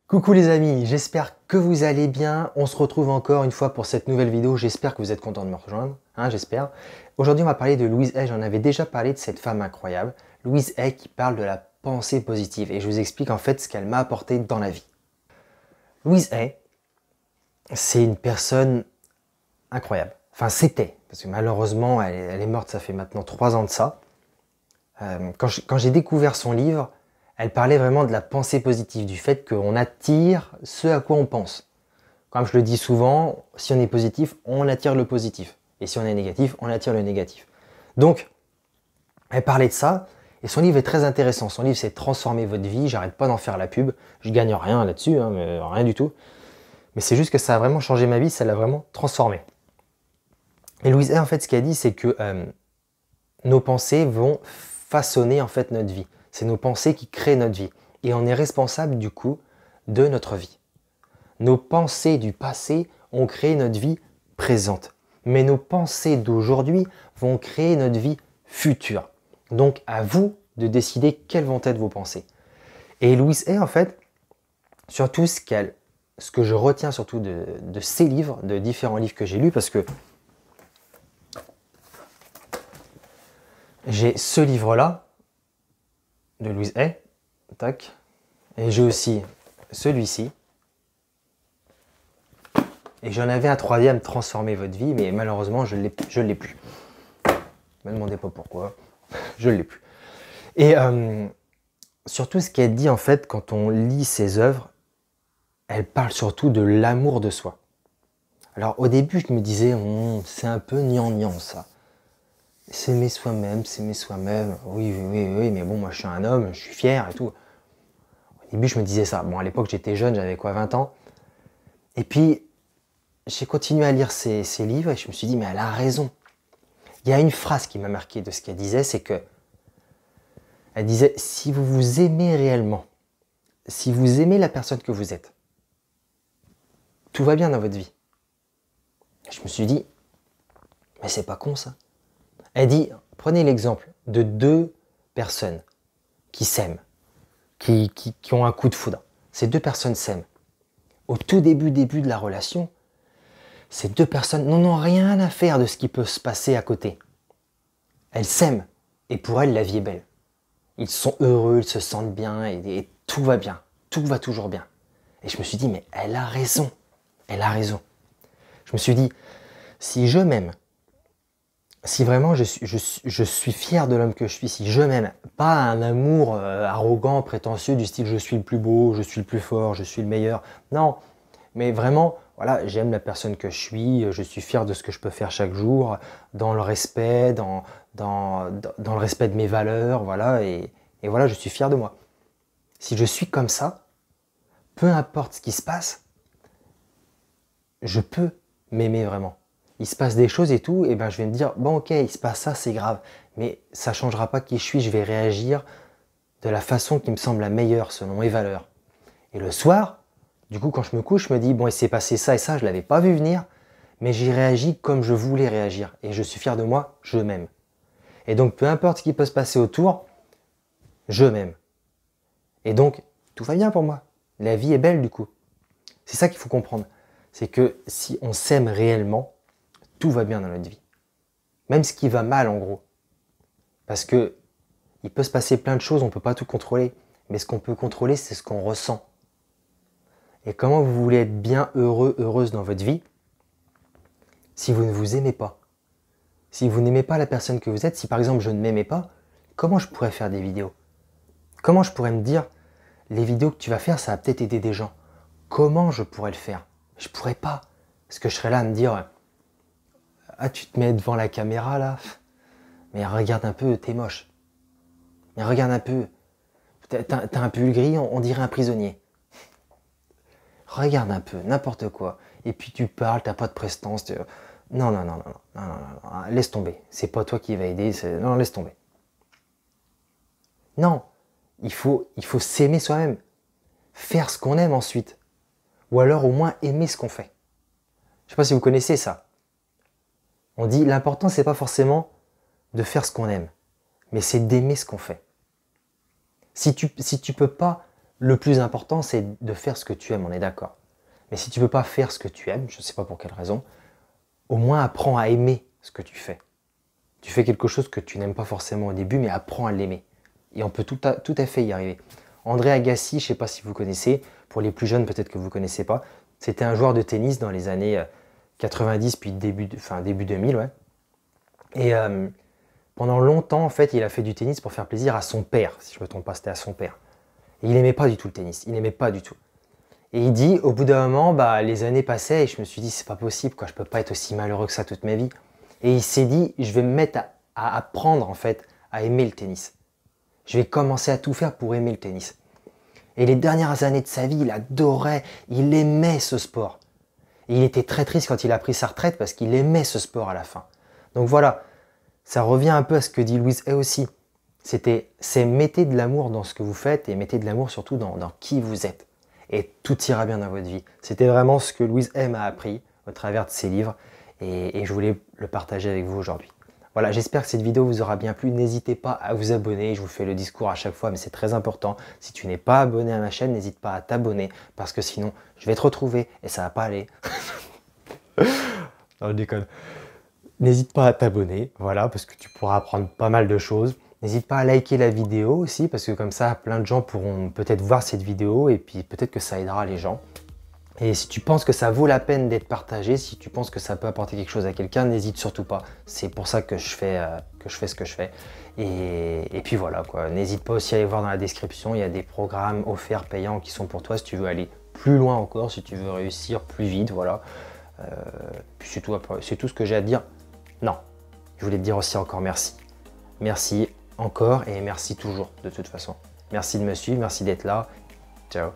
Coucou les amis, j'espère que vous allez bien. On se retrouve encore une fois pour cette nouvelle vidéo. J'espère que vous êtes contents de me rejoindre, j'espère. Aujourd'hui, on va parler de Louise Hay. J'en avais déjà parlé de cette femme incroyable. Louise Hay qui parle de la pensée positive. Et je vous explique en fait ce qu'elle m'a apporté dans la vie. Louise Hay, c'est une personne incroyable. Enfin, c'était. Parce que malheureusement, elle est morte, ça fait maintenant 3 ans de ça. Quand j'ai découvert son livre, elle parlait vraiment de la pensée positive, du fait qu'on attire ce à quoi on pense. Comme je le dis souvent, si on est positif, on attire le positif. Et si on est négatif, on attire le négatif. Donc, elle parlait de ça, et son livre est très intéressant. Son livre, c'est Transformer votre vie. J'arrête pas d'en faire la pub. Je gagne rien là-dessus, mais rien du tout. Mais c'est juste que ça a vraiment changé ma vie, ça l'a vraiment transformé. Et Louise Hay, en fait, ce qu'elle dit, c'est que nos pensées vont façonner en fait notre vie. C'est nos pensées qui créent notre vie. Et on est responsable du coup de notre vie. Nos pensées du passé ont créé notre vie présente. Mais nos pensées d'aujourd'hui vont créer notre vie future. Donc à vous de décider quelles vont être vos pensées. Et Louise Hay, en fait, surtout ce que je retiens surtout de ses livres, de différents livres que j'ai lus, parce que j'ai ce livre-là, de Louise Hay, tac, et j'ai aussi celui-ci, et j'en avais un troisième, Transformer votre vie, mais malheureusement, je l'ai plus. Ne me demandez pas pourquoi, je ne l'ai plus. Et surtout, ce qu'elle dit, en fait, quand on lit ses œuvres, elle parle surtout de l'amour de soi. Alors, au début, je me disais, c'est un peu gnangnan, ça. S'aimer soi-même, oui, mais bon, moi, je suis un homme, je suis fier et tout. Au début, je me disais ça. Bon, à l'époque, j'étais jeune, j'avais quoi, 20 ans. Et puis, j'ai continué à lire ses livres et je me suis dit, mais elle a raison. Il y a une phrase qui m'a marqué de ce qu'elle disait, c'est que elle disait, si vous vous aimez réellement, si vous aimez la personne que vous êtes, tout va bien dans votre vie. Je me suis dit, mais c'est pas con ça. Elle dit, prenez l'exemple de 2 personnes qui s'aiment, qui ont un coup de foudre. Ces 2 personnes s'aiment. Au tout début de la relation, ces 2 personnes n'en ont rien à faire de ce qui peut se passer à côté. Elles s'aiment et pour elles, la vie est belle. Ils sont heureux, ils se sentent bien et tout va bien. Tout va toujours bien. Et je me suis dit, mais elle a raison. Elle a raison. Je me suis dit, si je m'aime, si vraiment je suis fier de l'homme que je suis, si je m'aime, pas un amour arrogant, prétentieux du style je suis le plus beau, je suis le plus fort, je suis le meilleur. Non, mais vraiment, voilà, j'aime la personne que je suis fier de ce que je peux faire chaque jour, dans le respect, dans le respect de mes valeurs, voilà, et voilà, je suis fier de moi. Si je suis comme ça, peu importe ce qui se passe, je peux m'aimer vraiment. Il se passe des choses et tout, et ben je vais me dire, bon ok, il se passe ça, c'est grave, mais ça ne changera pas qui je suis, je vais réagir de la façon qui me semble la meilleure selon mes valeurs. Et le soir, du coup quand je me couche, je me dis, bon il s'est passé ça et ça, je ne l'avais pas vu venir, mais j'ai réagi comme je voulais réagir, et je suis fier de moi, je m'aime. Et donc peu importe ce qui peut se passer autour, je m'aime. Et donc tout va bien pour moi, la vie est belle du coup. C'est ça qu'il faut comprendre, c'est que si on s'aime réellement, tout va bien dans notre vie. Même ce qui va mal en gros. Parce que il peut se passer plein de choses, on ne peut pas tout contrôler. Mais ce qu'on peut contrôler, c'est ce qu'on ressent. Et comment vous voulez être bien heureux, heureuse dans votre vie, si vous ne vous aimez pas. Si vous n'aimez pas la personne que vous êtes, si par exemple je ne m'aimais pas, comment je pourrais faire des vidéos? Comment je pourrais me dire, les vidéos que tu vas faire, ça va peut-être aider des gens. Comment je pourrais le faire? Je pourrais pas. Parce que je serais là à me dire, ah, tu te mets devant la caméra là, mais regarde un peu, t'es moche. Mais regarde un peu, t'as un pull gris, on dirait un prisonnier. Regarde un peu, n'importe quoi. Et puis tu parles, t'as pas de prestance. Non, non, laisse tomber. C'est pas toi qui va aider, non, laisse tomber. Non, il faut s'aimer soi-même. Faire ce qu'on aime ensuite. Ou alors au moins aimer ce qu'on fait. Je sais pas si vous connaissez ça. On dit l'important c'est pas forcément de faire ce qu'on aime, mais c'est d'aimer ce qu'on fait. Si tu peux pas le plus important, c'est de faire ce que tu aimes, on est d'accord. Mais si tu ne peux pas faire ce que tu aimes, je ne sais pas pour quelle raison, au moins apprends à aimer ce que tu fais. Tu fais quelque chose que tu n'aimes pas forcément au début, mais apprends à l'aimer. Et on peut tout à fait y arriver. André Agassi, je ne sais pas si vous connaissez, pour les plus jeunes, peut-être que vous ne connaissez pas, c'était un joueur de tennis dans les années 90, puis début 2000, ouais. Et pendant longtemps, en fait, il a fait du tennis pour faire plaisir à son père, si je ne me trompe pas, c'était à son père. Et il n'aimait pas du tout le tennis, il n'aimait pas du tout. Et il dit, au bout d'un moment, les années passaient et je me suis dit, c'est pas possible, quoi, je peux pas être aussi malheureux que ça toute ma vie. Et il s'est dit, je vais me mettre à apprendre, en fait, à aimer le tennis. Je vais commencer à tout faire pour aimer le tennis. Et les dernières années de sa vie, il adorait, il aimait ce sport. Et il était très triste quand il a pris sa retraite parce qu'il aimait ce sport à la fin. Donc voilà, ça revient un peu à ce que dit Louise Hay aussi. C'est mettez de l'amour dans ce que vous faites et mettez de l'amour surtout dans qui vous êtes. Et tout ira bien dans votre vie. C'était vraiment ce que Louise Hay m'a appris au travers de ses livres et je voulais le partager avec vous aujourd'hui. Voilà, j'espère que cette vidéo vous aura bien plu. N'hésitez pas à vous abonner. Je vous fais le discours à chaque fois, mais c'est très important. Si tu n'es pas abonné à ma chaîne, n'hésite pas à t'abonner parce que sinon, je vais te retrouver et ça va pas aller. Non, je déconne. N'hésite pas à t'abonner, voilà, parce que tu pourras apprendre pas mal de choses. N'hésite pas à liker la vidéo aussi, parce que comme ça, plein de gens pourront peut-être voir cette vidéo et puis peut-être que ça aidera les gens. Et si tu penses que ça vaut la peine d'être partagé, si tu penses que ça peut apporter quelque chose à quelqu'un, n'hésite surtout pas. C'est pour ça que je fais ce que je fais. Et puis voilà, quoi. N'hésite pas aussi à aller voir dans la description, il y a des programmes offerts, payants qui sont pour toi si tu veux aller plus loin encore, si tu veux réussir plus vite, voilà. Puis c'est tout ce que j'ai à te dire. Non, je voulais te dire aussi encore merci. Merci encore et merci toujours de toute façon. Merci de me suivre, merci d'être là. Ciao.